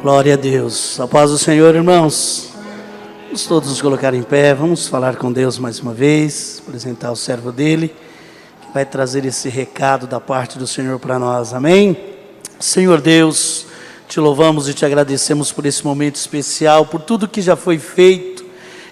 Glória a Deus. A paz do Senhor, irmãos. Vamos todos nos colocar em pé, vamos falar com Deus mais uma vez, apresentar o servo dele, que vai trazer esse recado da parte do Senhor para nós, amém? Senhor Deus, te louvamos e te agradecemos por esse momento especial, por tudo que já foi feito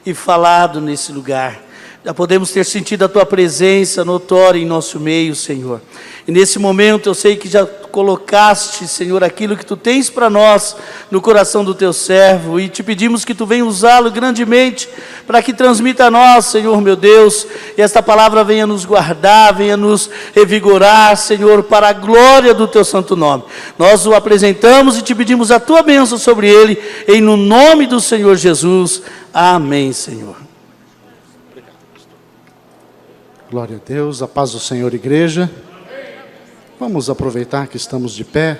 e falado nesse lugar. Já podemos ter sentido a tua presença notória em nosso meio, Senhor. E nesse momento eu sei que já colocaste, Senhor, aquilo que tu tens para nós no coração do teu servo. E te pedimos que tu venha usá-lo grandemente para que transmita a nós, Senhor meu Deus. E esta palavra venha nos guardar, venha nos revigorar, Senhor, para a glória do teu santo nome. Nós o apresentamos e te pedimos a tua bênção sobre ele, em no nome do Senhor Jesus. Amém, Senhor. Glória a Deus, a paz do Senhor, igreja. Vamos aproveitar que estamos de pé,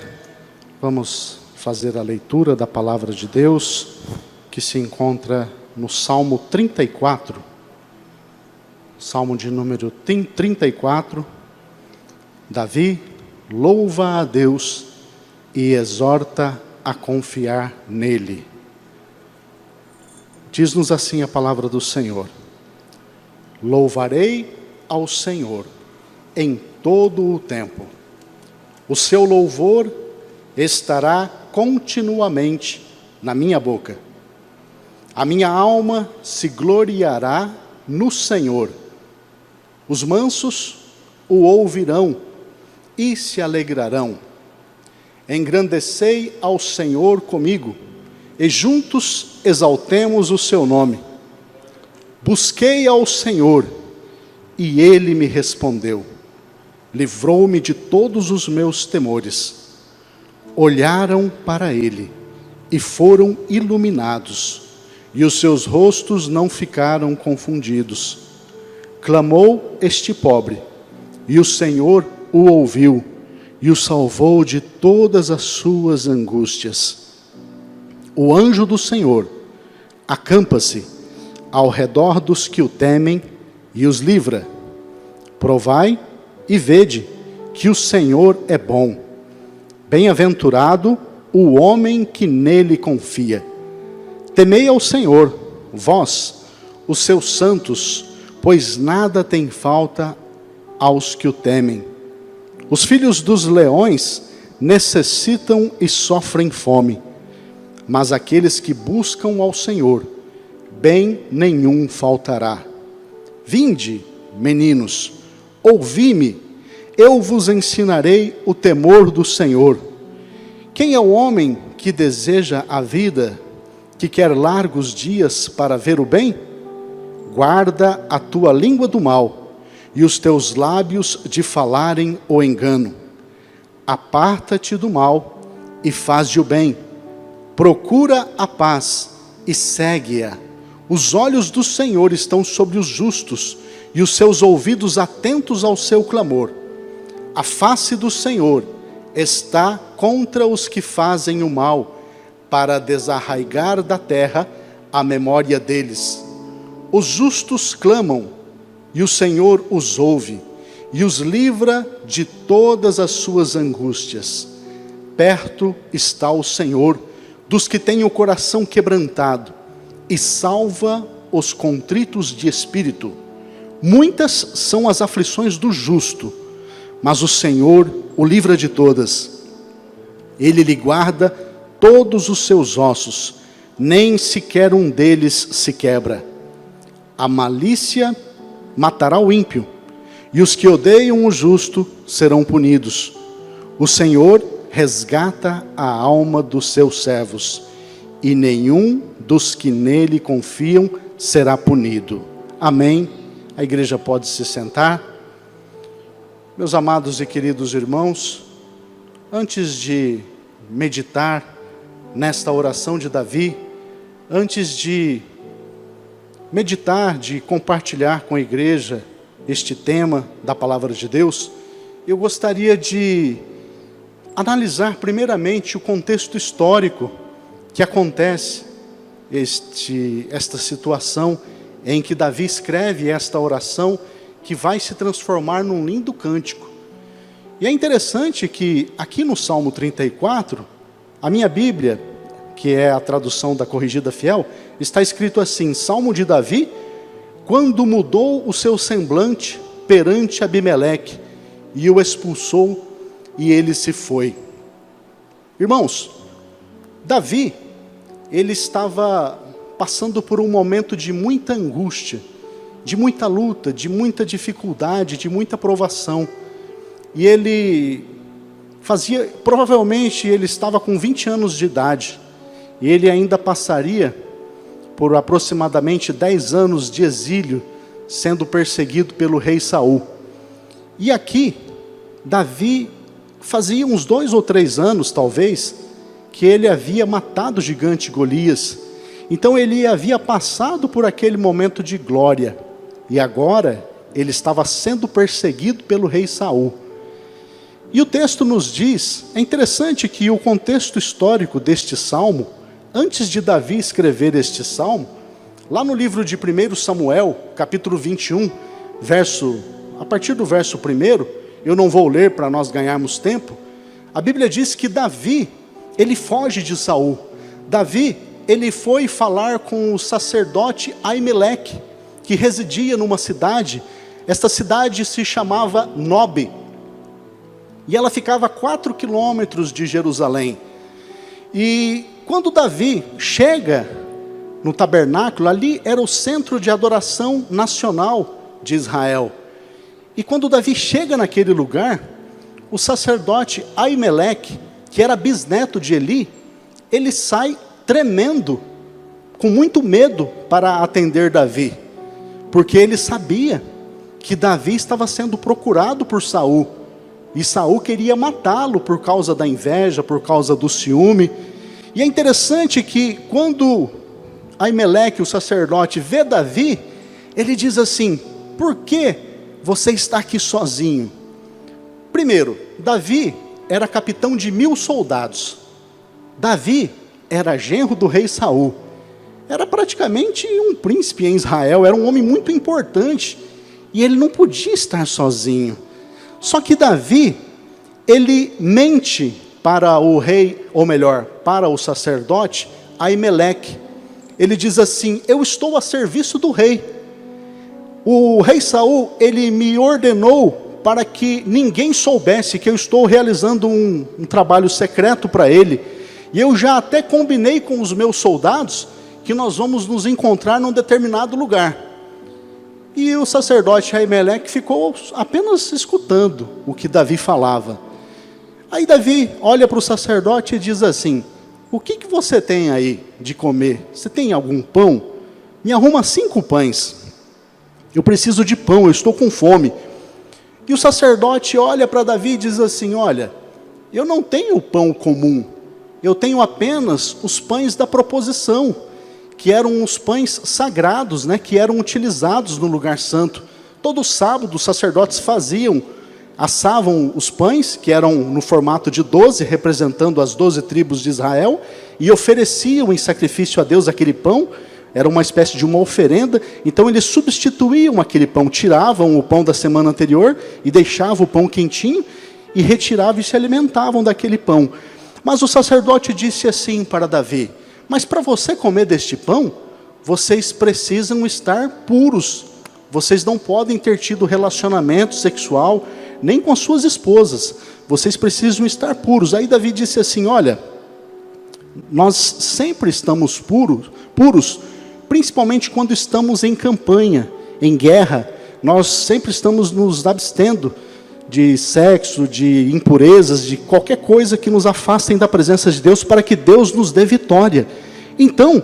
vamos fazer a leitura da palavra de Deus, que se encontra no Salmo 34, Salmo de número 34. Davi louva a Deus e exorta a confiar nele. Diz-nos assim a palavra do Senhor: louvarei ao Senhor em todo o tempo. O seu louvor estará continuamente na minha boca. A minha alma se gloriará no Senhor. Os mansos o ouvirão e se alegrarão. Engrandecei ao Senhor comigo, e juntos exaltemos o seu nome. Busquei ao Senhor, e ele me respondeu. Livrou-me de todos os meus temores. Olharam para ele e foram iluminados, e os seus rostos não ficaram confundidos. Clamou este pobre, e o Senhor o ouviu, e o salvou de todas as suas angústias. O anjo do Senhor acampa-se ao redor dos que o temem e os livra. Provai e vede que o Senhor é bom. Bem-aventurado o homem que nele confia. Temei ao Senhor, vós, os seus santos, pois nada tem falta aos que o temem. Os filhos dos leões necessitam e sofrem fome, mas aqueles que buscam ao Senhor, bem nenhum faltará. Vinde, meninos, ouvi-me, eu vos ensinarei o temor do Senhor. Quem é o homem que deseja a vida, que quer largos dias para ver o bem? Guarda a tua língua do mal, e os teus lábios de falarem o engano. Aparta-te do mal, e faz o bem. Procura a paz, e segue-a. Os olhos do Senhor estão sobre os justos, e os seus ouvidos atentos ao seu clamor. A face do Senhor está contra os que fazem o mal, para desarraigar da terra a memória deles. Os justos clamam, e o Senhor os ouve, e os livra de todas as suas angústias. Perto está o Senhor dos que têm o coração quebrantado, e salva os contritos de espírito. Muitas são as aflições do justo, mas o Senhor o livra de todas. Ele lhe guarda todos os seus ossos, nem sequer um deles se quebra. A malícia matará o ímpio, e os que odeiam o justo serão punidos. O Senhor resgata a alma dos seus servos, e nenhum dos que nele confiam será punido. Amém. A igreja pode se sentar. Meus amados e queridos irmãos, antes de meditar nesta oração de Davi, antes de meditar, de compartilhar com a igreja este tema da palavra de Deus, eu gostaria de analisar primeiramente o contexto histórico que acontece esta situação em que Davi escreve esta oração que vai se transformar num lindo cântico. E é interessante que aqui no Salmo 34, a minha Bíblia, que é a tradução da Corrigida Fiel, está escrito assim: Salmo de Davi, quando mudou o seu semblante perante Abimeleque, e o expulsou, e ele se foi. Irmãos, Davi, ele estava passando por um momento de muita angústia, de muita luta, de muita dificuldade, de muita provação. E ele provavelmente ele estava com 20 anos de idade, e ele ainda passaria por aproximadamente 10 anos de exílio, sendo perseguido pelo rei Saul. E aqui, Davi fazia uns 2 ou 3 anos, talvez, que ele havia matado o gigante Golias. Então ele havia passado por aquele momento de glória, e agora ele estava sendo perseguido pelo rei Saul. E o texto nos diz, é interessante que o contexto histórico deste salmo, antes de Davi escrever este salmo, lá no livro de 1 Samuel, capítulo 21, a partir do verso 1, eu não vou ler para nós ganharmos tempo, a Bíblia diz que Davi, ele foge de Saul. Davi, ele foi falar com o sacerdote Aimeleque, que residia numa cidade. Esta cidade se chamava Nobe, e ela ficava a 4 quilômetros de Jerusalém. E quando Davi chega no tabernáculo, ali era o centro de adoração nacional de Israel. E quando Davi chega naquele lugar, o sacerdote Aimeleque, que era bisneto de Eli, ele sai tremendo, com muito medo para atender Davi, porque ele sabia que Davi estava sendo procurado por Saul, e Saul queria matá-lo por causa da inveja, por causa do ciúme. E é interessante que quando Aimeleque, o sacerdote, vê Davi, ele diz assim: por que você está aqui sozinho? Primeiro, Davi era capitão de 1000 soldados. Davi era genro do rei Saul. Era praticamente um príncipe em Israel, era um homem muito importante, e ele não podia estar sozinho. Só que Davi, ele mente para o rei, ou melhor, para o sacerdote Aimeleque. Ele diz assim: eu estou a serviço do rei. O rei Saul, ele me ordenou para que ninguém soubesse que eu estou realizando um trabalho secreto para ele. E eu já até combinei com os meus soldados que nós vamos nos encontrar num determinado lugar. E o sacerdote Aimeleque ficou apenas escutando o que Davi falava. Aí Davi olha para o sacerdote e diz assim: o que você tem aí de comer? Você tem algum pão? Me arruma 5 pães. Eu preciso de pão, eu estou com fome. E o sacerdote olha para Davi e diz assim: olha, eu não tenho pão comum, eu tenho apenas os pães da proposição, que eram os pães sagrados, que eram utilizados no lugar santo. Todo sábado os sacerdotes assavam os pães, que eram no formato de 12, representando as 12 tribos de Israel, e ofereciam em sacrifício a Deus aquele pão. Era uma espécie de uma oferenda. Então eles substituíam aquele pão, tiravam o pão da semana anterior e deixavam o pão quentinho, e retiravam e se alimentavam daquele pão. Mas o sacerdote disse assim para Davi: mas para você comer deste pão, vocês precisam estar puros. Vocês não podem ter tido relacionamento sexual, nem com as suas esposas. Vocês precisam estar puros. Aí Davi disse assim: olha, nós sempre estamos puros, principalmente quando estamos em campanha, em guerra. Nós sempre estamos nos abstendo de sexo, de impurezas, de qualquer coisa que nos afastem da presença de Deus, para que Deus nos dê vitória. Então,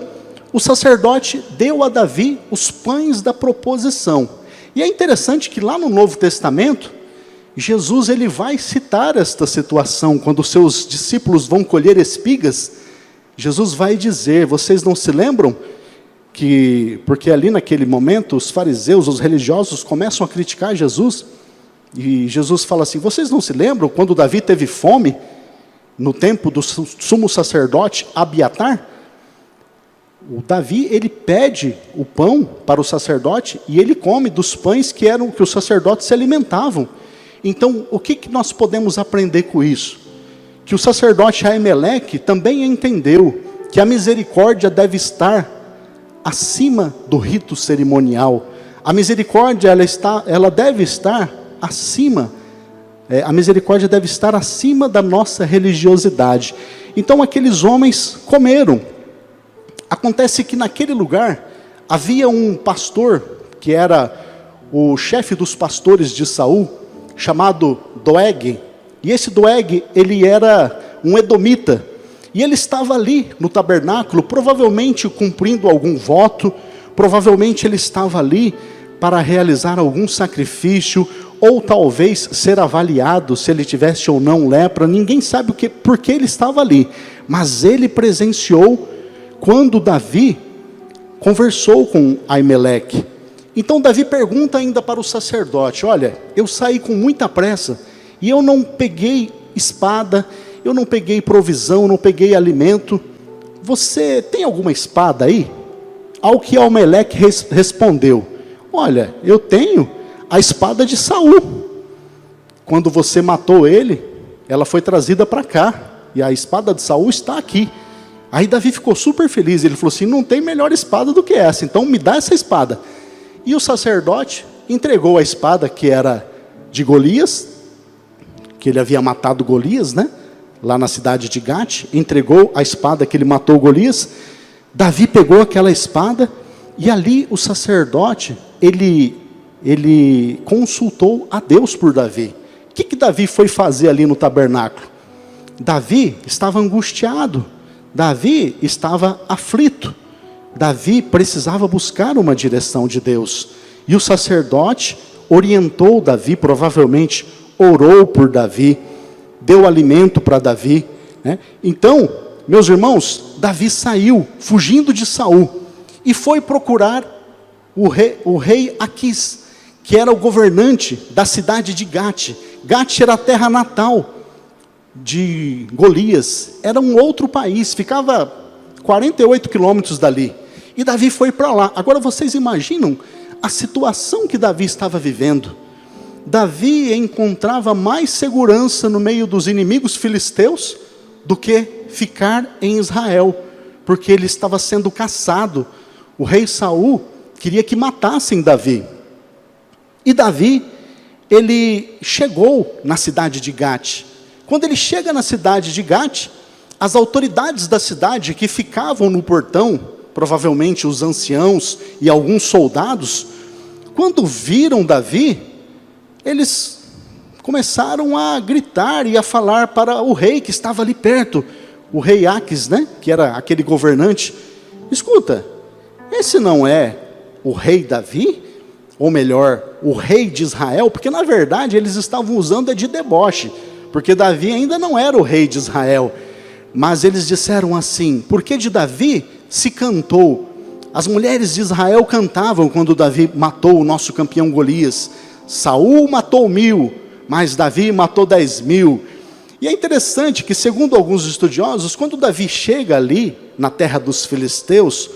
o sacerdote deu a Davi os pães da proposição. E é interessante que lá no Novo Testamento, Jesus ele vai citar esta situação. Quando os seus discípulos vão colher espigas, Jesus vai dizer: vocês não se lembram? Porque ali naquele momento, os fariseus, os religiosos começam a criticar Jesus. E Jesus fala assim: vocês não se lembram quando Davi teve fome, no tempo do sumo sacerdote Abiatar? O Davi, ele pede o pão para o sacerdote, e ele come dos pães que os sacerdotes se alimentavam. Então, o que nós podemos aprender com isso? Que o sacerdote Aimeleque também entendeu que a misericórdia deve estar acima do rito cerimonial. A misericórdia ela deve estar acima. A misericórdia deve estar acima da nossa religiosidade. Então aqueles homens comeram. Acontece que naquele lugar havia um pastor que era o chefe dos pastores de Saul, chamado Doeg. E esse Doeg, ele era um edomita. E ele estava ali no tabernáculo, provavelmente cumprindo algum voto, provavelmente ele estava ali para realizar algum sacrifício, ou talvez ser avaliado se ele tivesse ou não lepra. Ninguém sabe por que ele estava ali, mas ele presenciou quando Davi conversou com Aimeleque. Então Davi pergunta ainda para o sacerdote: olha, eu saí com muita pressa, e eu não peguei espada, eu não peguei provisão, não peguei alimento, você tem alguma espada aí? Ao que Aimeleque respondeu: olha, eu tenho a espada de Saul. Quando você matou ele, ela foi trazida para cá, e a espada de Saul está aqui. Aí Davi ficou super feliz, ele falou assim: não tem melhor espada do que essa, então me dá essa espada. E o sacerdote entregou a espada que era de Golias, que ele havia matado Golias, né? Lá na cidade de Gate, entregou a espada que ele matou Golias. Davi pegou aquela espada, e ali o sacerdote, ele consultou a Deus por Davi. O que Davi foi fazer ali no tabernáculo? Davi estava angustiado, Davi estava aflito, Davi precisava buscar uma direção de Deus. E o sacerdote orientou Davi, provavelmente orou por Davi, deu alimento para Davi, né? Então, meus irmãos, Davi saiu fugindo de Saul e foi procurar o rei Aquis, que era o governante da cidade de Gate. Gate era a terra natal de Golias, era um outro país, ficava 48 quilômetros dali. E Davi foi para lá. Agora vocês imaginam a situação que Davi estava vivendo. Davi encontrava mais segurança no meio dos inimigos filisteus do que ficar em Israel, porque ele estava sendo caçado. O rei Saul queria que matassem Davi. E Davi, ele chegou na cidade de Gate. Quando ele chega na cidade de Gate, as autoridades da cidade que ficavam no portão, provavelmente os anciãos e alguns soldados, quando viram Davi, eles começaram a gritar e a falar para o rei que estava ali perto, o rei Aquis, né, que era aquele governante: escuta, esse não é o rei Davi? Ou melhor, o rei de Israel? Porque na verdade eles estavam usando de deboche, porque Davi ainda não era o rei de Israel. Mas eles disseram assim: porque de Davi se cantou. As mulheres de Israel cantavam quando Davi matou o nosso campeão Golias. Saul matou 1000, mas Davi matou 10.000. E é interessante que, segundo alguns estudiosos, quando Davi chega ali na terra dos filisteus,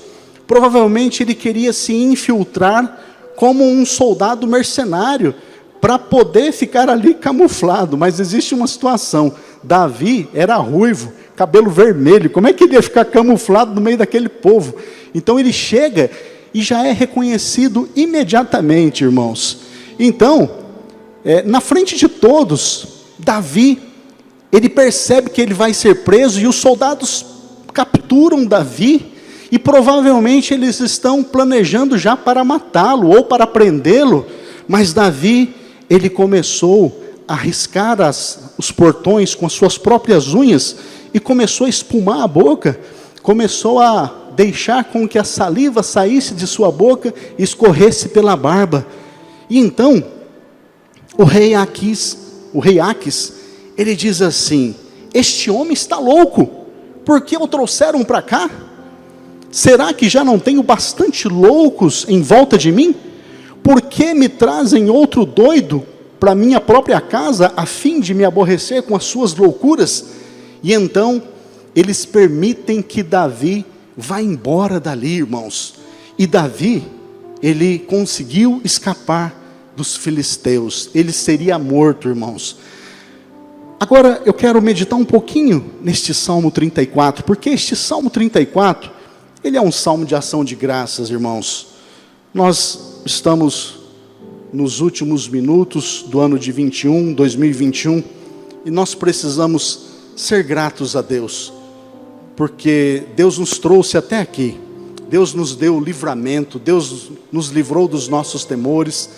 provavelmente ele queria se infiltrar como um soldado mercenário, para poder ficar ali camuflado. Mas existe uma situação: Davi era ruivo, cabelo vermelho, como é que ele ia ficar camuflado no meio daquele povo? Então ele chega e já é reconhecido imediatamente, irmãos. Então, na frente de todos, Davi, ele percebe que ele vai ser preso, e os soldados capturam Davi, e provavelmente eles estão planejando já para matá-lo, ou para prendê-lo. Mas Davi, ele começou a riscar os portões com as suas próprias unhas, e começou a espumar a boca, começou a deixar com que a saliva saísse de sua boca e escorresse pela barba. E então, o rei Aquis, ele diz assim: este homem está louco, por que o trouxeram para cá? Será que já não tenho bastante loucos em volta de mim? Por que me trazem outro doido para minha própria casa, a fim de me aborrecer com as suas loucuras? E então, eles permitem que Davi vá embora dali, irmãos. E Davi, ele conseguiu escapar dos filisteus. Ele seria morto, irmãos. Agora eu quero meditar um pouquinho neste Salmo 34, porque este Salmo 34, ele é um salmo de ação de graças, irmãos. Nós estamos nos últimos minutos do ano de 2021, e nós precisamos ser gratos a Deus, porque Deus nos trouxe até aqui, Deus nos deu livramento, Deus nos livrou dos nossos temores,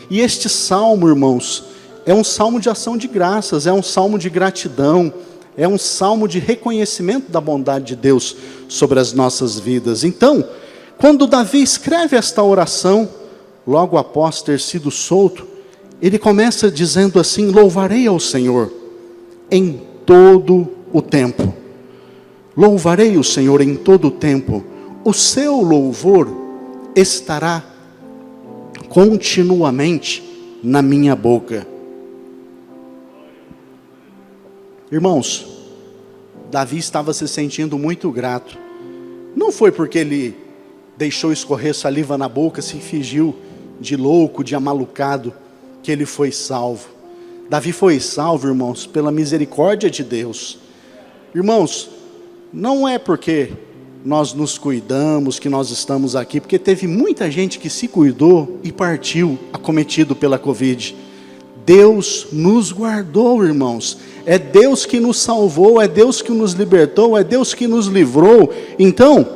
e este salmo, irmãos, é um salmo de ação de graças, é um salmo de gratidão, é um salmo de reconhecimento da bondade de Deus sobre as nossas vidas. Então, quando Davi escreve esta oração, logo após ter sido solto, ele começa dizendo assim: louvarei ao Senhor em todo o tempo. Louvarei o Senhor em todo o tempo. O seu louvor estará continuamente na minha boca. Irmãos, Davi estava se sentindo muito grato. Não foi porque ele deixou escorrer saliva na boca, se fingiu de louco, de amalucado, que ele foi salvo. Davi foi salvo, irmãos, pela misericórdia de Deus. Irmãos, não é porque nós nos cuidamos que nós estamos aqui, porque teve muita gente que se cuidou e partiu acometido pela Covid. Deus nos guardou, irmãos. É Deus que nos salvou, é Deus que nos libertou, é Deus que nos livrou. Então,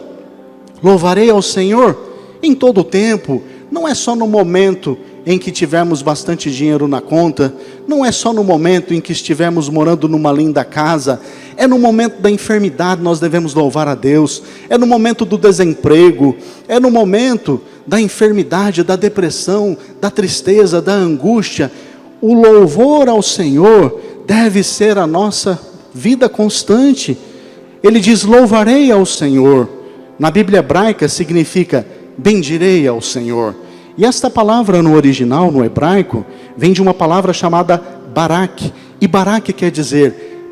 louvarei ao Senhor em todo o tempo. Não é só no momento em que tivermos bastante dinheiro na conta, não é só no momento em que estivermos morando numa linda casa, é no momento da enfermidade nós devemos louvar a Deus, é no momento do desemprego, é no momento da enfermidade, da depressão, da tristeza, da angústia. O louvor ao Senhor deve ser a nossa vida constante. Ele diz: louvarei ao Senhor. Na Bíblia hebraica significa bendirei ao Senhor. E esta palavra no original, no hebraico, vem de uma palavra chamada barak. E barak quer dizer,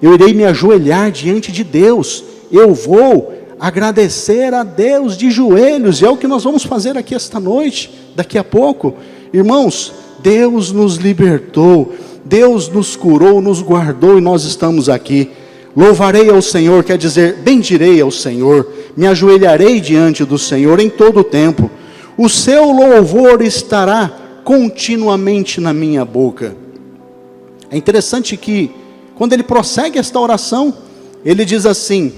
eu irei me ajoelhar diante de Deus. Eu vou agradecer a Deus de joelhos. E é o que nós vamos fazer aqui esta noite, daqui a pouco. Irmãos, Deus nos libertou, Deus nos curou, nos guardou e nós estamos aqui. Louvarei ao Senhor quer dizer, bendirei ao Senhor, me ajoelharei diante do Senhor em todo o tempo. O seu louvor estará continuamente na minha boca. É interessante que, quando ele prossegue esta oração, ele diz assim: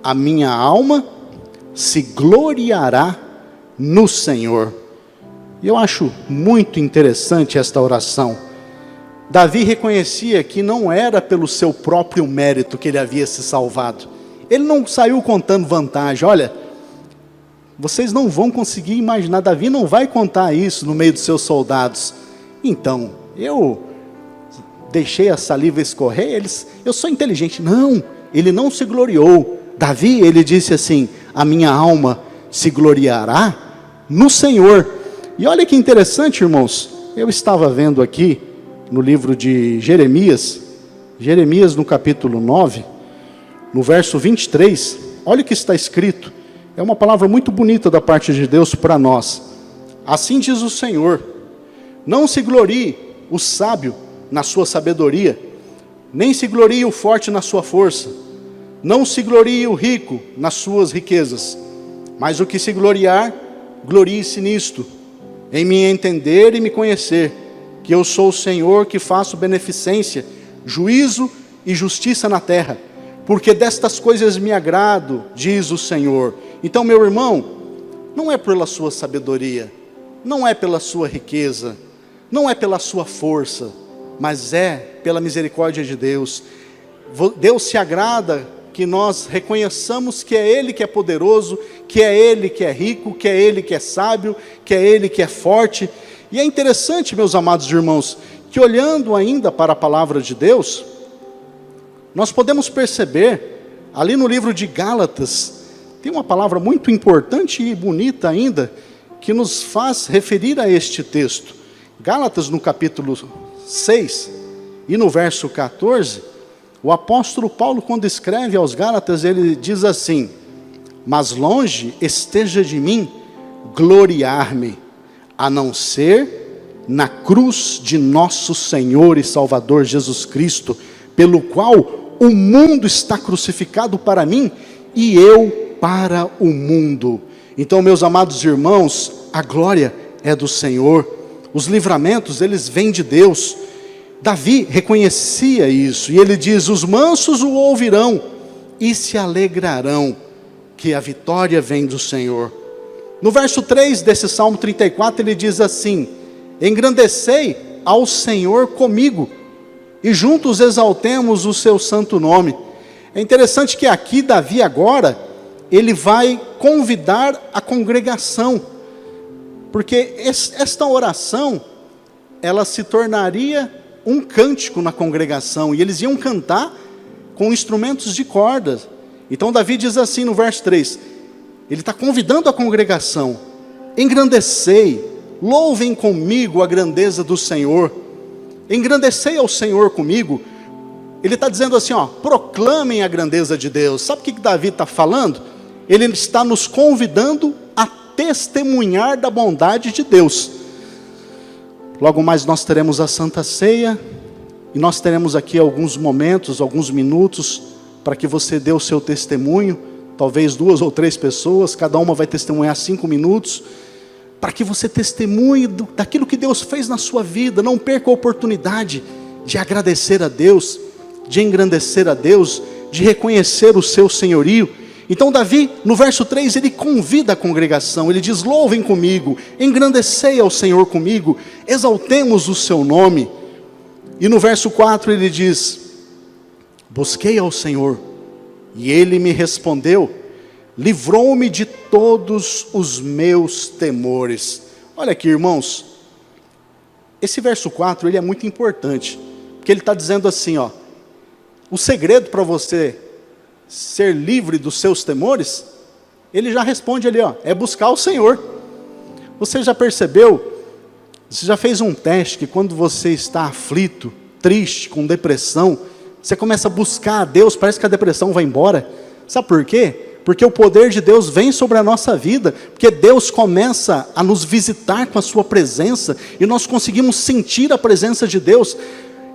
a minha alma se gloriará no Senhor. E eu acho muito interessante esta oração. Davi reconhecia que não era pelo seu próprio mérito que ele havia se salvado. Ele não saiu contando vantagem. Olha, vocês não vão conseguir imaginar, Davi não vai contar isso no meio dos seus soldados. Então, eu deixei a saliva escorrer, eu sou inteligente. Não, ele não se gloriou. Davi, ele disse assim: a minha alma se gloriará no Senhor. E olha que interessante, irmãos, eu estava vendo aqui no livro de Jeremias no capítulo 9, no verso 23, olha o que está escrito. É uma palavra muito bonita da parte de Deus para nós. Assim diz o Senhor: não se glorie o sábio na sua sabedoria, nem se glorie o forte na sua força, não se glorie o rico nas suas riquezas, mas o que se gloriar, glorie-se nisto, em me entender e me conhecer, que eu sou o Senhor que faço beneficência, juízo e justiça na terra, porque destas coisas me agrado, diz o Senhor. Então, meu irmão, não é pela sua sabedoria, não é pela sua riqueza, não é pela sua força, mas é pela misericórdia de Deus. Deus se agrada que nós reconheçamos que é Ele que é poderoso, que é Ele que é rico, que é Ele que é sábio, que é Ele que é forte. E é interessante, meus amados irmãos, que olhando ainda para a palavra de Deus, nós podemos perceber, ali no livro de Gálatas, tem uma palavra muito importante e bonita ainda, que nos faz referir a este texto. Gálatas no capítulo 6 e no verso 14, o apóstolo Paulo, quando escreve aos Gálatas, ele diz assim: mas longe esteja de mim gloriar-me, a não ser na cruz de nosso Senhor e Salvador Jesus Cristo, pelo qual o mundo está crucificado para mim e eu para o mundo. Então, meus amados irmãos, a glória é do Senhor, os livramentos, eles vêm de Deus. Davi reconhecia isso, e ele diz: os mansos o ouvirão e se alegrarão, que a vitória vem do Senhor. No verso 3 desse Salmo 34, ele diz assim: engrandecei ao Senhor comigo, e juntos exaltemos o seu santo nome. É interessante que aqui Davi agora, ele vai convidar a congregação, porque esta oração, ela se tornaria um cântico na congregação, e eles iam cantar com instrumentos de cordas. Então Davi diz assim no verso 3, ele está convidando a congregação: engrandecei, louvem comigo a grandeza do Senhor, engrandecei ao Senhor comigo. Ele está dizendo assim, proclamem a grandeza de Deus. Sabe o que Davi está falando? Ele está nos convidando a testemunhar da bondade de Deus. Logo mais nós teremos a Santa Ceia, e nós teremos aqui alguns momentos, alguns minutos, para que você dê o seu testemunho, talvez 2 ou 3 pessoas, cada uma vai testemunhar 5 minutos, para que você testemunhe daquilo que Deus fez na sua vida. Não perca a oportunidade de agradecer a Deus, de engrandecer a Deus, de reconhecer o seu senhorio. Então Davi, no verso 3, ele convida a congregação, ele diz: louvem comigo, engrandecei ao Senhor comigo, exaltemos o seu nome. E no verso 4 ele diz: busquei ao Senhor, e ele me respondeu, livrou-me de todos os meus temores. Olha aqui, irmãos, esse verso 4, ele é muito importante, porque ele está dizendo assim, o segredo para você ser livre dos seus temores, ele já responde ali, é buscar o Senhor. Você já percebeu, você já fez um teste, que quando você está aflito, triste, com depressão, você começa a buscar a Deus, parece que a depressão vai embora? Sabe por quê? Porque o poder de Deus vem sobre a nossa vida, porque Deus começa a nos visitar com a sua presença, e nós conseguimos sentir a presença de Deus.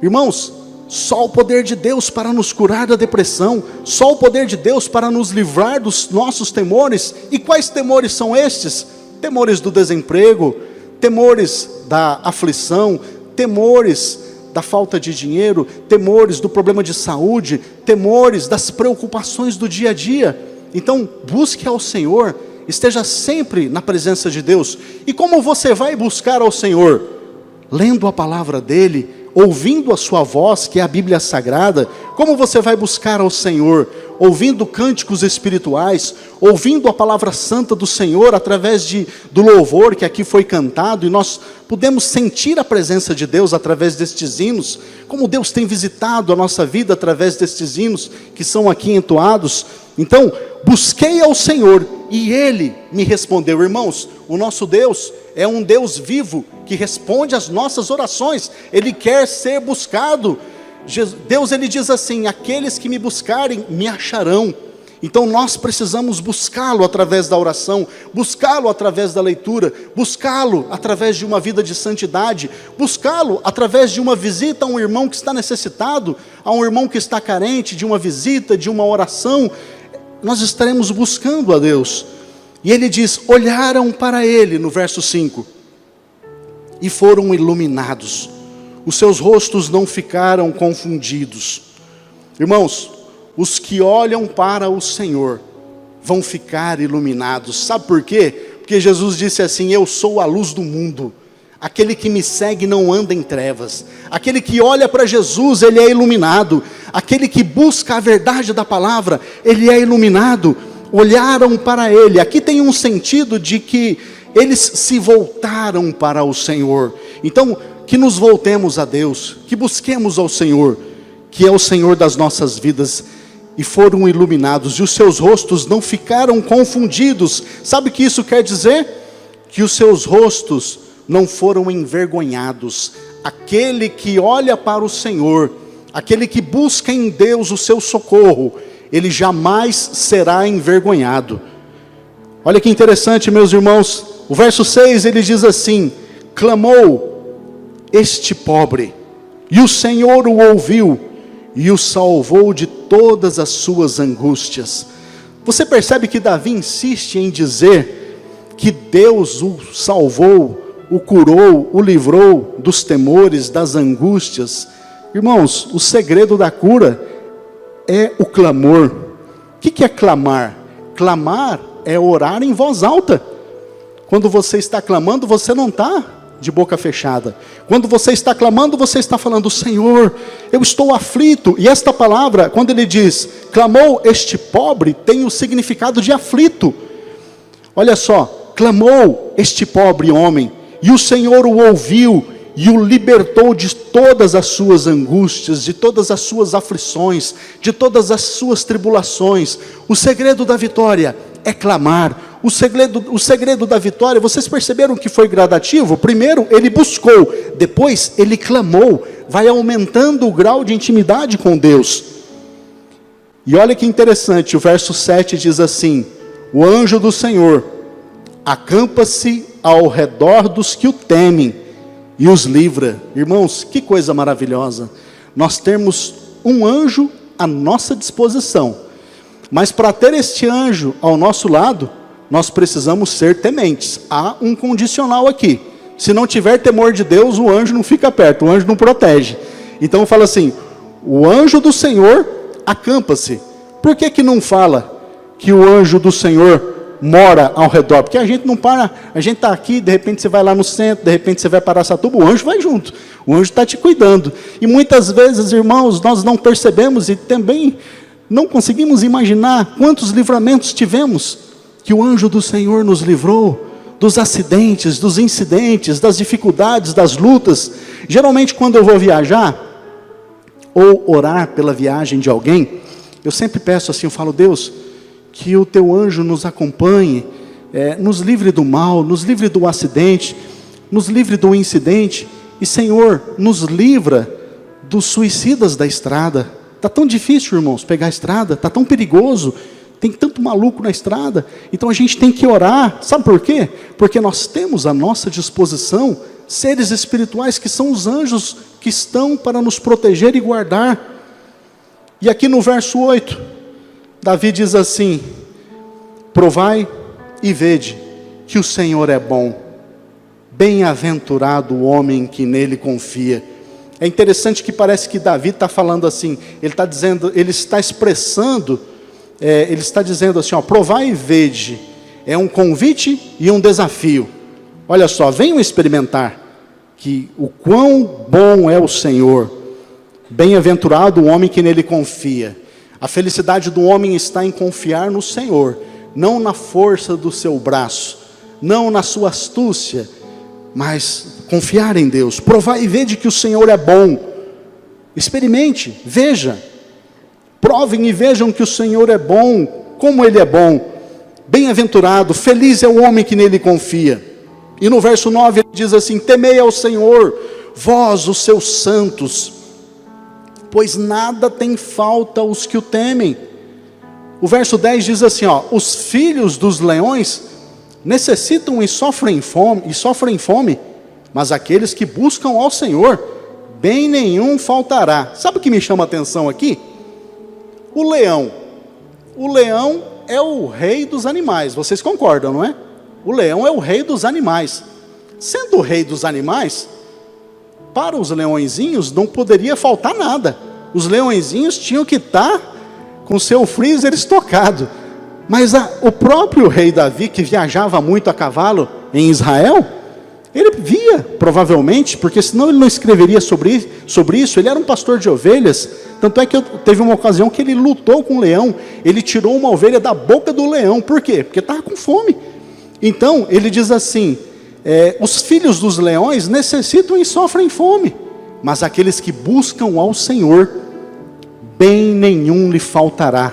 Irmãos, só o poder de Deus para nos curar da depressão, só o poder de Deus para nos livrar dos nossos temores. E quais temores são estes? Temores do desemprego, temores da aflição, temores da falta de dinheiro, temores do problema de saúde, temores das preocupações do dia a dia. Então, busque ao Senhor, esteja sempre na presença de Deus. E como você vai buscar ao Senhor? Lendo a palavra dEle, ouvindo a sua voz, que é a Bíblia Sagrada. Como você vai buscar ao Senhor? Ouvindo cânticos espirituais, ouvindo a palavra santa do Senhor, através do louvor que aqui foi cantado, e nós podemos sentir a presença de Deus através destes hinos, como Deus tem visitado a nossa vida através destes hinos, que são aqui entoados. Então, busquei ao Senhor, e Ele me respondeu. Irmãos, o nosso Deus é um Deus vivo, que responde às nossas orações. Ele quer ser buscado. Deus, ele diz assim: aqueles que me buscarem, me acharão. Então nós precisamos buscá-lo através da oração, buscá-lo através da leitura, buscá-lo através de uma vida de santidade, buscá-lo através de uma visita a um irmão que está necessitado, a um irmão que está carente, de uma visita, de uma oração. Nós estaremos buscando a Deus. E ele diz: olharam para ele, no verso 5, e foram iluminados, os seus rostos não ficaram confundidos. Irmãos, os que olham para o Senhor vão ficar iluminados. Sabe por quê? Porque Jesus disse assim: eu sou a luz do mundo, aquele que me segue não anda em trevas. Aquele que olha para Jesus, ele é iluminado. Aquele que busca a verdade da palavra, ele é iluminado. Olharam para ele. Aqui tem um sentido de que eles se voltaram para o Senhor. Então, que nos voltemos a Deus, que busquemos ao Senhor, que é o Senhor das nossas vidas. E foram iluminados, e os seus rostos não ficaram confundidos. Sabe o que isso quer dizer? Que os seus rostos não foram envergonhados. Aquele que olha para o Senhor, aquele que busca em Deus o seu socorro, ele jamais será envergonhado. Olha que interessante, meus irmãos, o verso 6, ele diz assim: clamou, este pobre, e o Senhor o ouviu e o salvou de todas as suas angústias. Você percebe que Davi insiste em dizer que Deus o salvou, o curou, o livrou dos temores, das angústias. Irmãos, o segredo da cura é o clamor. O que é clamar? Clamar é orar em voz alta. Quando você está clamando, você não está de boca fechada. Quando você está clamando, você está falando: Senhor, eu estou aflito. E esta palavra, quando ele diz, clamou este pobre, tem o significado de aflito. Olha só, clamou este pobre homem, e o Senhor o ouviu, e o libertou de todas as suas angústias, de todas as suas aflições, de todas as suas tribulações. O segredo da vitória é clamar. O segredo da vitória, vocês perceberam que foi gradativo? Primeiro ele buscou, depois ele clamou. Vai aumentando o grau de intimidade com Deus. E olha que interessante, o verso 7 diz assim: o anjo do Senhor acampa-se ao redor dos que o temem e os livra. Irmãos, que coisa maravilhosa, nós temos um anjo à nossa disposição, mas para ter este anjo ao nosso lado, nós precisamos ser tementes. Há um condicional aqui: se não tiver temor de Deus, o anjo não fica perto, o anjo não protege. Então fala assim, o anjo do Senhor acampa-se. Por que não fala que o anjo do Senhor mora ao redor? Porque a gente não para, a gente está aqui, de repente você vai lá no centro, de repente você vai para Araçatuba, o anjo vai junto, o anjo está te cuidando. E muitas vezes, irmãos, nós não percebemos e também não conseguimos imaginar quantos livramentos tivemos, que o anjo do Senhor nos livrou dos acidentes, dos incidentes, das dificuldades, das lutas. Geralmente quando eu vou viajar, ou orar pela viagem de alguém, eu sempre peço assim, eu falo: Deus, que o teu anjo nos acompanhe, nos livre do mal, nos livre do acidente, nos livre do incidente, e Senhor, nos livra dos suicidas da estrada. Está tão difícil, irmãos, pegar a estrada, está tão perigoso, tem tanto maluco na estrada. Então a gente tem que orar. Sabe por quê? Porque nós temos à nossa disposição seres espirituais que são os anjos que estão para nos proteger e guardar. E aqui no verso 8, Davi diz assim: provai e vede que o Senhor é bom, bem-aventurado o homem que nele confia. É interessante que parece que Davi está falando assim, ele está dizendo, ele está expressando, ele está dizendo assim, ó, provai e vede, é um convite e um desafio. Olha só, venham experimentar que o quão bom é o Senhor, bem-aventurado o homem que nele confia. A felicidade do homem está em confiar no Senhor, não na força do seu braço, não na sua astúcia, mas confiar em Deus. Provai e vede que o Senhor é bom. Experimente, veja, provem e vejam que o Senhor é bom, como Ele é bom. Bem-aventurado, feliz é o homem que nele confia. E no verso 9 ele diz assim: temei ao Senhor, vós os seus santos, pois nada tem falta aos que o temem. O verso 10 diz assim, ó, os filhos dos leões necessitam e sofrem fome, mas aqueles que buscam ao Senhor, bem nenhum faltará. Sabe o que me chama a atenção aqui? O leão é o rei dos animais, vocês concordam, não é? O leão é o rei dos animais. Sendo o rei dos animais, para os leõezinhos não poderia faltar nada. Os leõezinhos tinham que estar com seu freezer estocado. Mas o próprio rei Davi, que viajava muito a cavalo em Israel, ele via, provavelmente, porque senão ele não escreveria sobre isso. Ele era um pastor de ovelhas, tanto é que teve uma ocasião que ele lutou com um leão, ele tirou uma ovelha da boca do leão. Por quê? Porque estava com fome. Então, ele diz assim, os filhos dos leões necessitam e sofrem fome, mas aqueles que buscam ao Senhor, bem nenhum lhe faltará.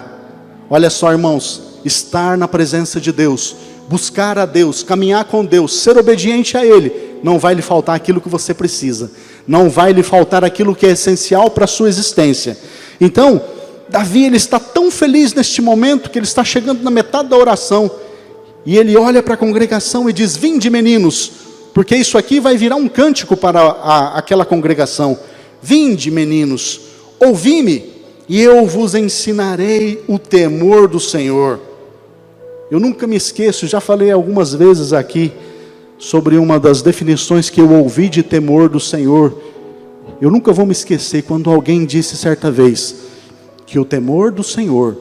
Olha só, irmãos, estar na presença de Deus, buscar a Deus, caminhar com Deus, ser obediente a Ele, não vai lhe faltar aquilo que você precisa, não vai lhe faltar aquilo que é essencial para a sua existência. Então, Davi, ele está tão feliz neste momento, que ele está chegando na metade da oração, e ele olha para a congregação e diz: vinde meninos, porque isso aqui vai virar um cântico para aquela congregação. Vinde, meninos, ouvi-me, e eu vos ensinarei o temor do Senhor. Eu nunca me esqueço, já falei algumas vezes aqui, sobre uma das definições que eu ouvi de temor do Senhor. Eu nunca vou me esquecer quando alguém disse certa vez, que o temor do Senhor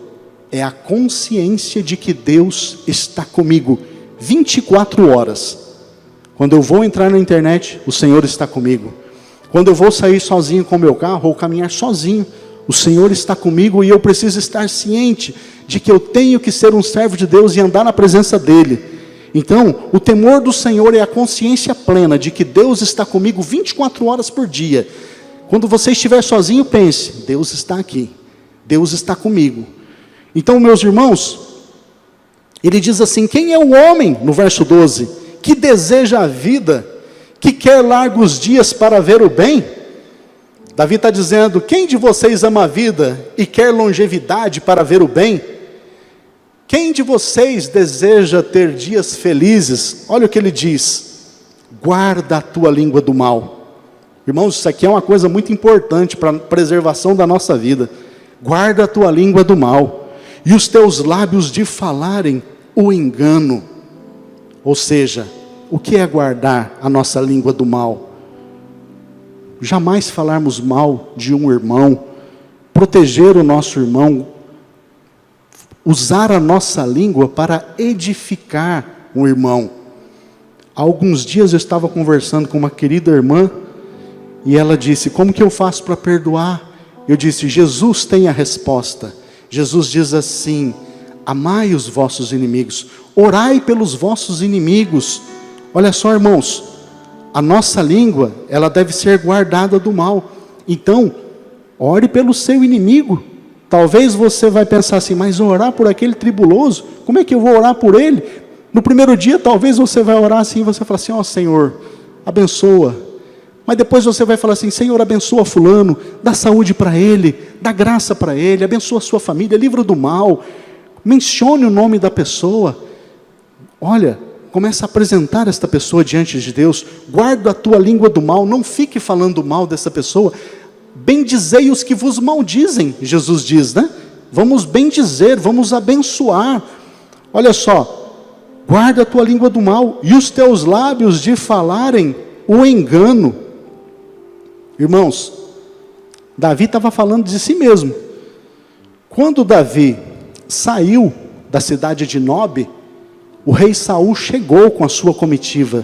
é a consciência de que Deus está comigo 24 horas. Quando eu vou entrar na internet, o Senhor está comigo. Quando eu vou sair sozinho com o meu carro, ou caminhar sozinho, o Senhor está comigo, e eu preciso estar ciente de que eu tenho que ser um servo de Deus e andar na presença dEle. Então, o temor do Senhor é a consciência plena de que Deus está comigo 24 horas por dia. Quando você estiver sozinho, pense, Deus está aqui, Deus está comigo. Então, meus irmãos, ele diz assim, quem é o homem, no verso 12, que deseja a vida, que quer largos dias para ver o bem? Davi está dizendo, quem de vocês ama a vida e quer longevidade para ver o bem? Quem de vocês deseja ter dias felizes? Olha o que ele diz, guarda a tua língua do mal. Irmãos, isso aqui é uma coisa muito importante para a preservação da nossa vida. Guarda a tua língua do mal, e os teus lábios de falarem o engano. Ou seja, o que é guardar a nossa língua do mal? Jamais falarmos mal de um irmão, proteger o nosso irmão, usar a nossa língua para edificar um irmão. Há alguns dias eu estava conversando com uma querida irmã, e ela disse, como que eu faço para perdoar? Eu disse, Jesus tem a resposta. Jesus diz assim, amai os vossos inimigos, orai pelos vossos inimigos. Olha só, irmãos, a nossa língua, ela deve ser guardada do mal. Então, ore pelo seu inimigo. Talvez você vai pensar assim, mas orar por aquele tribuloso, como é que eu vou orar por ele? No primeiro dia, talvez você vai orar assim, você vai falar assim, ó Senhor, abençoa. Mas depois você vai falar assim, Senhor, abençoa fulano, dá saúde para ele, dá graça para ele, abençoa a sua família, livra do mal, mencione o nome da pessoa. Olha, começa a apresentar esta pessoa diante de Deus, guarda a tua língua do mal, não fique falando mal dessa pessoa. Bendizei os que vos maldizem, Jesus diz, né? Vamos bendizer, vamos abençoar. Olha só, guarda a tua língua do mal, e os teus lábios de falarem o engano. Irmãos, Davi estava falando de si mesmo. Quando Davi saiu da cidade de Nobe, o rei Saul chegou com a sua comitiva.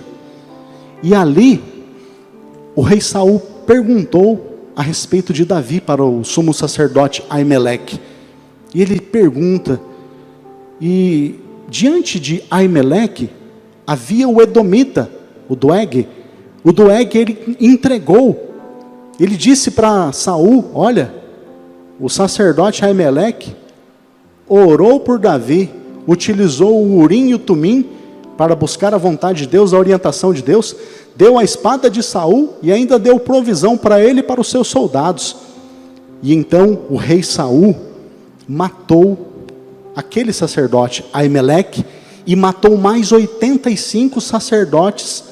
E ali, o rei Saul perguntou a respeito de Davi para o sumo sacerdote Aimeleque. E ele pergunta, e diante de Aimeleque, havia o edomita, o Doeg. O Doeg, ele entregou. Ele disse para Saul, olha, o sacerdote Aimeleque orou por Davi, utilizou o Urim e o Tumim para buscar a vontade de Deus, a orientação de Deus, deu a espada de Saul e ainda deu provisão para ele e para os seus soldados. E então o rei Saul matou aquele sacerdote Aimeleque e matou mais 85 sacerdotes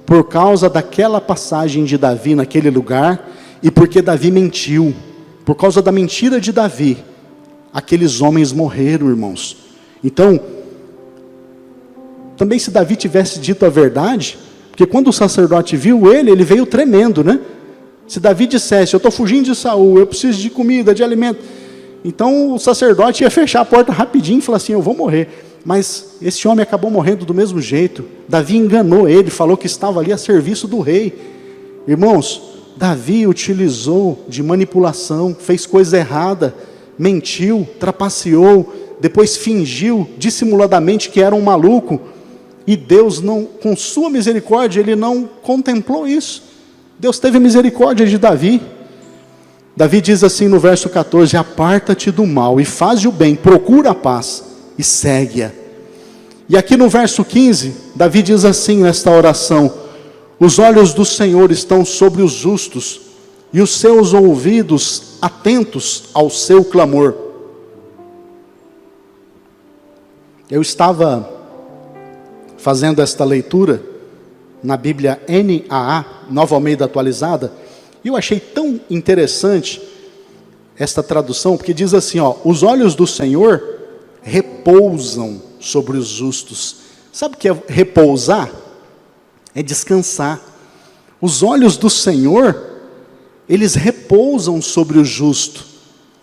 por causa daquela passagem de Davi naquele lugar, e porque Davi mentiu. Por causa da mentira de Davi, aqueles homens morreram, irmãos. Então, também se Davi tivesse dito a verdade, porque quando o sacerdote viu ele, ele veio tremendo, né? Se Davi dissesse, eu estou fugindo de Saul, eu preciso de comida, de alimento, então o sacerdote ia fechar a porta rapidinho e falar assim, eu vou morrer. Mas esse homem acabou morrendo do mesmo jeito. Davi enganou ele, falou que estava ali a serviço do rei. Irmãos, Davi utilizou de manipulação, fez coisa errada, mentiu, trapaceou, depois fingiu dissimuladamente que era um maluco. E Deus, não, com sua misericórdia, Ele não contemplou isso. Deus teve misericórdia de Davi. Davi diz assim no verso 14, aparta-te do mal e faz o bem, procura a paz e segue-a. E aqui no verso 15, Davi diz assim nesta oração, os olhos do Senhor estão sobre os justos, e os seus ouvidos atentos ao seu clamor. Eu estava fazendo esta leitura, na Bíblia NAA, Nova Almeida Atualizada, e eu achei tão interessante esta tradução, porque diz assim, ó, os olhos do Senhor repousam sobre os justos. Sabe o que é repousar? É descansar. Os olhos do Senhor, eles repousam sobre o justo.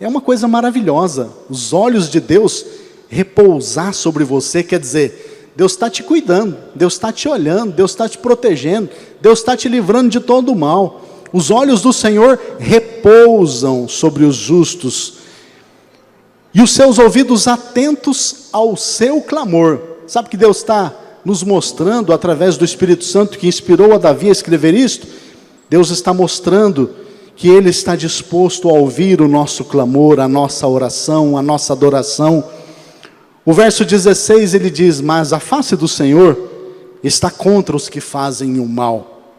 É uma coisa maravilhosa. Os olhos de Deus repousar sobre você, quer dizer, Deus está te cuidando, Deus está te olhando, Deus está te protegendo, Deus está te livrando de todo o mal. Os olhos do Senhor repousam sobre os justos, e os seus ouvidos atentos ao seu clamor. Sabe que Deus está nos mostrando, através do Espírito Santo que inspirou a Davi a escrever isto? Deus está mostrando que Ele está disposto a ouvir o nosso clamor, a nossa oração, a nossa adoração. O verso 16 ele diz, mas a face do Senhor está contra os que fazem o mal,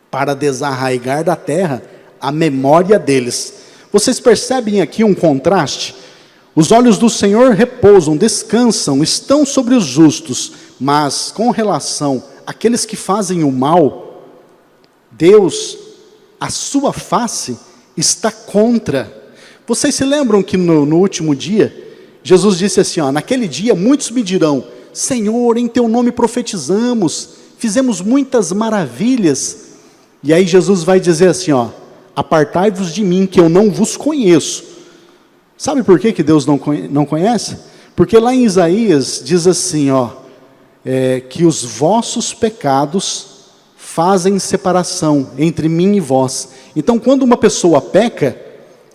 para desarraigar da terra a memória deles. Vocês percebem aqui um contraste? Os olhos do Senhor repousam, descansam, estão sobre os justos, mas com relação àqueles que fazem o mal, Deus, a sua face está contra. Vocês se lembram que no último dia, Jesus disse assim, ó, naquele dia muitos me dirão, Senhor, em teu nome profetizamos, fizemos muitas maravilhas. E aí Jesus vai dizer assim, ó, apartai-vos de mim, que eu não vos conheço. Sabe por que Deus não conhece? Porque lá em Isaías diz assim, ó, que os vossos pecados fazem separação entre mim e vós. Então quando uma pessoa peca,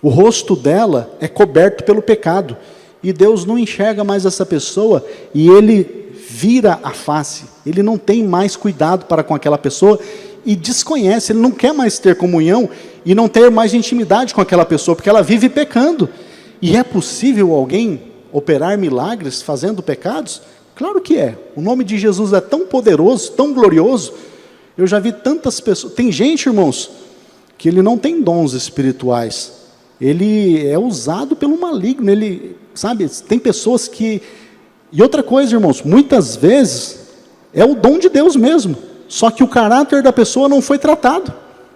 o rosto dela é coberto pelo pecado, e Deus não enxerga mais essa pessoa, e Ele vira a face, Ele não tem mais cuidado para com aquela pessoa, e desconhece, Ele não quer mais ter comunhão, e não ter mais intimidade com aquela pessoa, porque ela vive pecando. E é possível alguém operar milagres fazendo pecados? Claro que é. O nome de Jesus é tão poderoso, tão glorioso. Eu já vi tantas pessoas, tem gente, irmãos, que ele não tem dons espirituais, ele é usado pelo maligno, ele, sabe, tem pessoas que, e outra coisa, irmãos, muitas vezes, é o dom de Deus mesmo, só que o caráter da pessoa não foi tratado.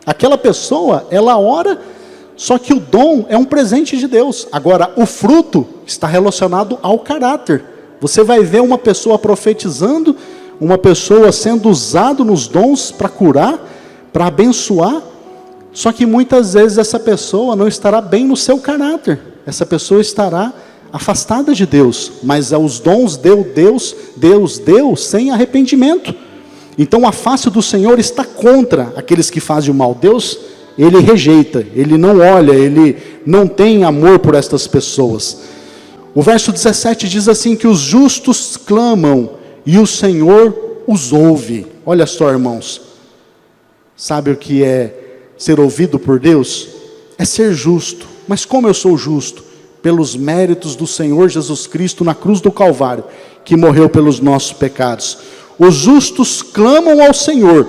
Aquela pessoa, ela ora, só que o dom é um presente de Deus. Agora, o fruto está relacionado ao caráter. Você vai ver uma pessoa profetizando, uma pessoa sendo usada nos dons para curar, para abençoar, só que muitas vezes essa pessoa não estará bem no seu caráter, essa pessoa estará afastada de Deus, mas os dons Deus deu sem arrependimento. Então a face do Senhor está contra aqueles que fazem o mal. Deus, Ele rejeita, Ele não olha, Ele não tem amor por estas pessoas. O verso 17 diz assim, que os justos clamam e o Senhor os ouve. Olha só, irmãos, sabe o que é ser ouvido por Deus? É ser justo. Mas como eu sou justo? Pelos méritos do Senhor Jesus Cristo na cruz do Calvário, que morreu pelos nossos pecados. Os justos clamam ao Senhor,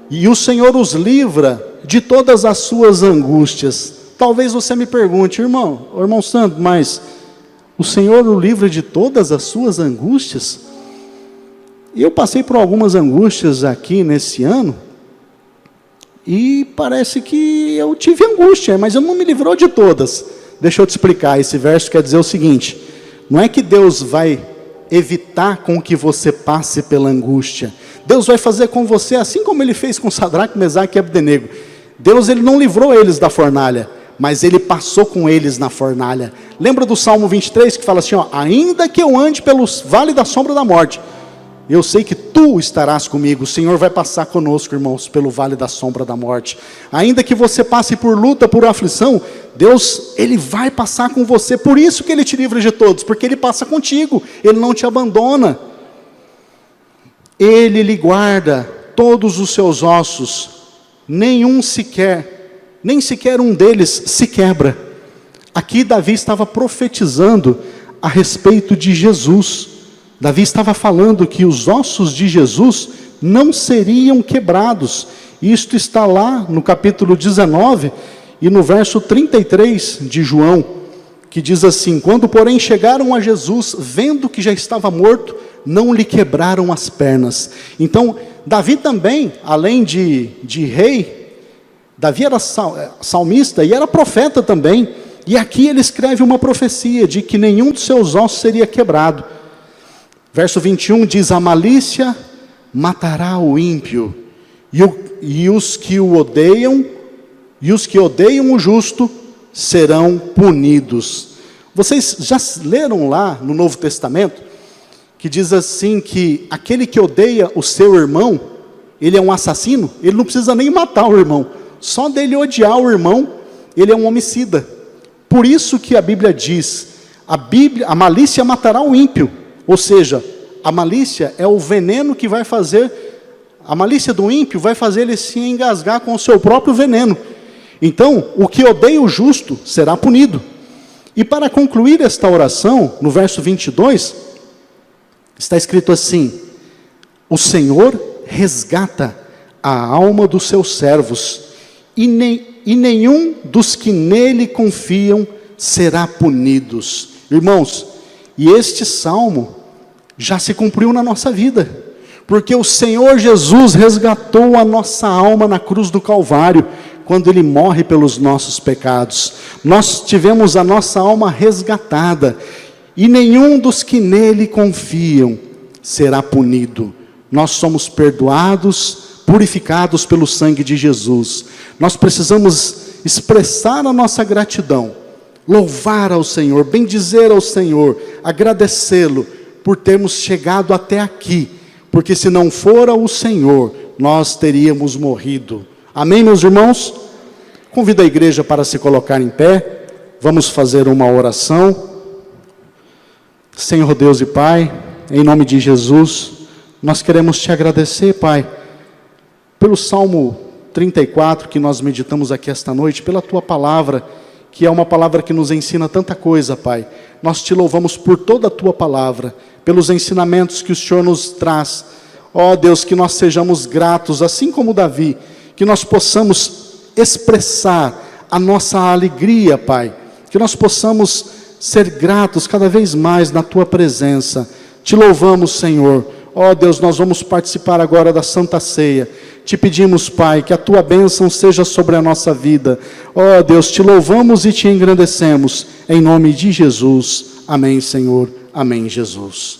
e o Senhor os livra de todas as suas angústias. Talvez você me pergunte, irmão Santo, mas o Senhor o livra de todas as suas angústias? Eu passei por algumas angústias aqui nesse ano, e parece que eu tive angústia, mas eu não me livrou de todas. Deixa eu te explicar, esse verso quer dizer o seguinte, não é que Deus vai evitar com que você passe pela angústia. Deus vai fazer com você, assim como Ele fez com Sadraque, Mesaque e Abdenego. Deus, Ele não livrou eles da fornalha, mas Ele passou com eles na fornalha. Lembra do Salmo 23, que fala assim, ó, ainda que eu ande pelo vale da sombra da morte, eu sei que Tu estarás comigo. O Senhor vai passar conosco, irmãos, pelo vale da sombra da morte. Ainda que você passe por luta, por aflição, Deus, Ele vai passar com você. Por isso que Ele te livra de todos, porque Ele passa contigo, Ele não te abandona. Ele lhe guarda todos os seus ossos, nem sequer um deles se quebra. Aqui Davi estava profetizando a respeito de Jesus. Davi estava falando que os ossos de Jesus não seriam quebrados. Isto está lá no capítulo 19 e no verso 33 de João, que diz assim, quando porém chegaram a Jesus, vendo que já estava morto, não lhe quebraram as pernas. Então, Davi também, além de rei, Davi era salmista e era profeta também. E aqui ele escreve uma profecia de que nenhum dos seus ossos seria quebrado. Verso 21 diz: a malícia matará o ímpio, e os que odeiam o justo serão punidos. Vocês já leram lá no Novo Testamento, que diz assim que aquele que odeia o seu irmão, ele é um assassino? Ele não precisa nem matar o irmão, só dele odiar o irmão, ele é um homicida. Por isso que a Bíblia diz, a malícia matará o ímpio, ou seja, a malícia é o veneno que vai fazer, a malícia do ímpio vai fazer ele se engasgar com o seu próprio veneno. Então, o que odeia o justo será punido. E para concluir esta oração, no verso 22, está escrito assim: o Senhor resgata a alma dos seus servos, e nenhum dos que nele confiam será punidos. Irmãos, e este salmo já se cumpriu na nossa vida, porque o Senhor Jesus resgatou a nossa alma na cruz do Calvário, quando Ele morre pelos nossos pecados. Nós tivemos a nossa alma resgatada, e nenhum dos que nele confiam será punido. Nós somos perdoados, purificados pelo sangue de Jesus. Nós precisamos expressar a nossa gratidão, louvar ao Senhor, bendizer ao Senhor, agradecê-lo por termos chegado até aqui, porque se não fora o Senhor, nós teríamos morrido. Amém, meus irmãos? Convido a igreja para se colocar em pé, vamos fazer uma oração. Senhor Deus e Pai, em nome de Jesus, nós queremos te agradecer, Pai, pelo Salmo 34 que nós meditamos aqui esta noite, pela tua palavra, que é uma palavra que nos ensina tanta coisa, Pai. Nós te louvamos por toda a tua palavra, pelos ensinamentos que o Senhor nos traz. Ó Deus, que nós sejamos gratos, assim como Davi, que nós possamos expressar a nossa alegria, Pai, que nós possamos ser gratos cada vez mais na tua presença. Te louvamos, Senhor. Ó Deus, nós vamos participar agora da Santa Ceia. Te pedimos, Pai, que a tua bênção seja sobre a nossa vida. Ó Deus, te louvamos e te engrandecemos, em nome de Jesus. Amém, Senhor. Amém, Jesus.